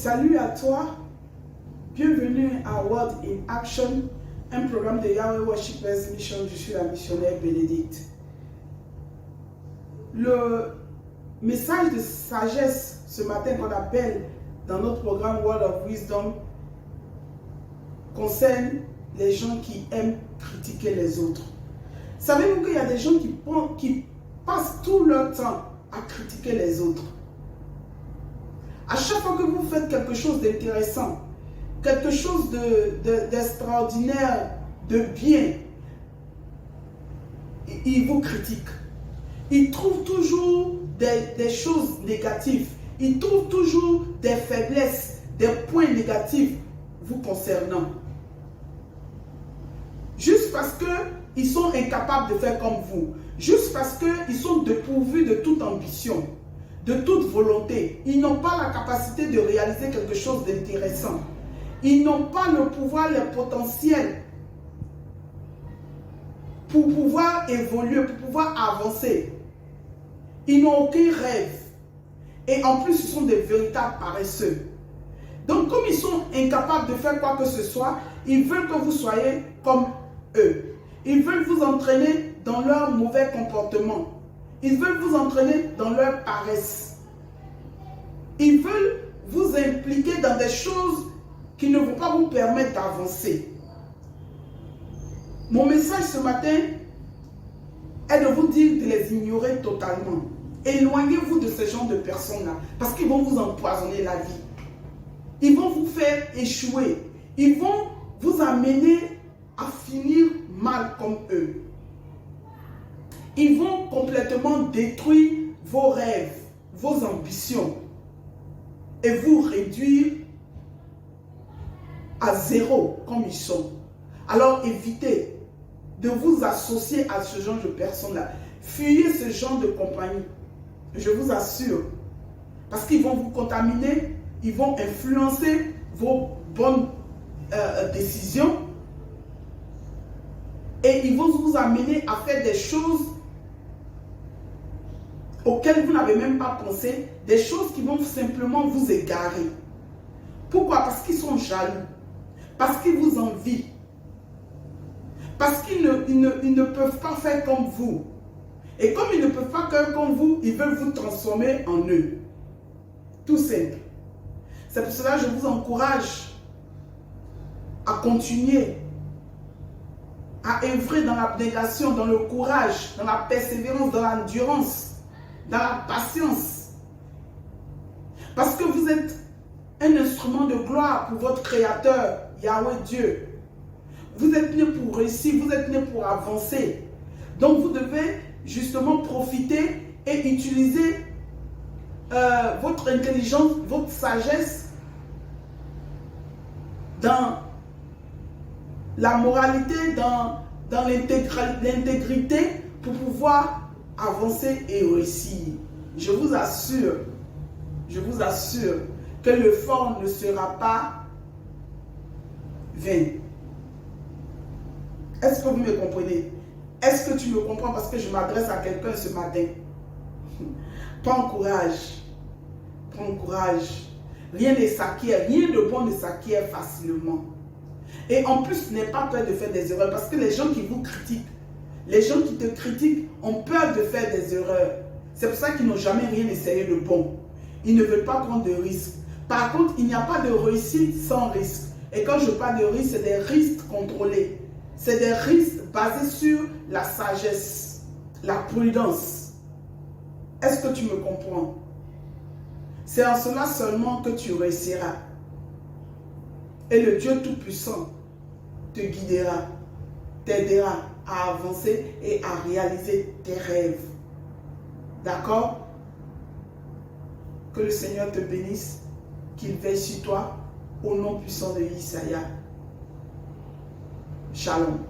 Salut à toi, bienvenue à Word in Action, un programme de Yahweh Worshipers Mission. Je suis la missionnaire Bénédicte. Le message de sagesse ce matin qu'on appelle dans notre programme Word of Wisdom concerne les gens qui aiment critiquer les autres. Savez-vous qu'il y a des gens qui passent tout leur temps à critiquer les autres? À chaque fois que vous faites quelque chose d'intéressant, quelque chose d'extraordinaire, de bien, ils vous critiquent. Ils trouvent toujours des choses négatives. Ils trouvent toujours des faiblesses, des points négatifs vous concernant. Juste parce qu'ils sont incapables de faire comme vous. Juste parce qu'ils sont dépourvus de toute ambition, de toute volonté. Ils n'ont pas la capacité de réaliser quelque chose d'intéressant. Ils n'ont pas le pouvoir, le potentiel pour pouvoir évoluer, pour pouvoir avancer. Ils n'ont aucun rêve. Et en plus, ils sont des véritables paresseux. Donc, comme ils sont incapables de faire quoi que ce soit, ils veulent que vous soyez comme eux. Ils veulent vous entraîner dans leur mauvais comportement. Ils veulent vous entraîner dans leur paresse. Ils veulent vous impliquer dans des choses qui ne vont pas vous permettre d'avancer. Mon message ce matin est de vous dire de les ignorer totalement. Éloignez-vous de ce genre de personnes-là parce qu'ils vont vous empoisonner la vie. Ils vont vous faire échouer. Ils vont vous amener à finir mal comme eux. Ils vont complètement détruire vos rêves, vos ambitions et vous réduire à zéro comme ils sont. Alors évitez de vous associer à ce genre de personnes-là. Fuyez ce genre de compagnie. Je vous assure. Parce qu'ils vont vous contaminer, ils vont influencer vos bonnes décisions et ils vont vous amener à faire des choses auxquelles vous n'avez même pas pensé, des choses qui vont simplement vous égarer. Pourquoi? Parce qu'ils sont jaloux, parce qu'ils vous envient, parce qu'ils ne peuvent pas faire comme vous. Et comme ils ne peuvent pas faire comme vous, ils veulent vous transformer en eux. Tout simple. C'est pour cela que je vous encourage à continuer, à œuvrer dans l'abnégation, dans le courage, dans la persévérance, dans l'endurance, dans la patience. Parce que vous êtes un instrument de gloire pour votre Créateur, Yahweh Dieu. Vous êtes né pour réussir, vous êtes né pour avancer. Donc vous devez justement profiter et utiliser votre intelligence, votre sagesse dans la moralité, dans l'intégrité pour pouvoir avancer et réussir. Je vous assure que l'effort ne sera pas vain. Est-ce que vous me comprenez? Est-ce que tu me comprends parce que je m'adresse à quelqu'un ce matin? Prends courage. Prends courage. Rien ne s'acquiert, rien de bon ne s'acquiert facilement. Et en plus, n'aie pas peur de faire des erreurs parce que les gens qui vous critiquent, les gens qui te critiquent ont peur de faire des erreurs. C'est pour ça qu'ils n'ont jamais rien essayé de bon. Ils ne veulent pas prendre de risques. Par contre, il n'y a pas de réussite sans risque. Et quand je parle de risque, c'est des risques contrôlés. C'est des risques basés sur la sagesse, la prudence. Est-ce que tu me comprends? C'est en cela seulement que tu réussiras. Et le Dieu Tout-Puissant te guidera, t'aidera à avancer et à réaliser tes rêves. D'accord? Que le Seigneur te bénisse, qu'il veille sur toi, au nom puissant de Isaïe. Shalom.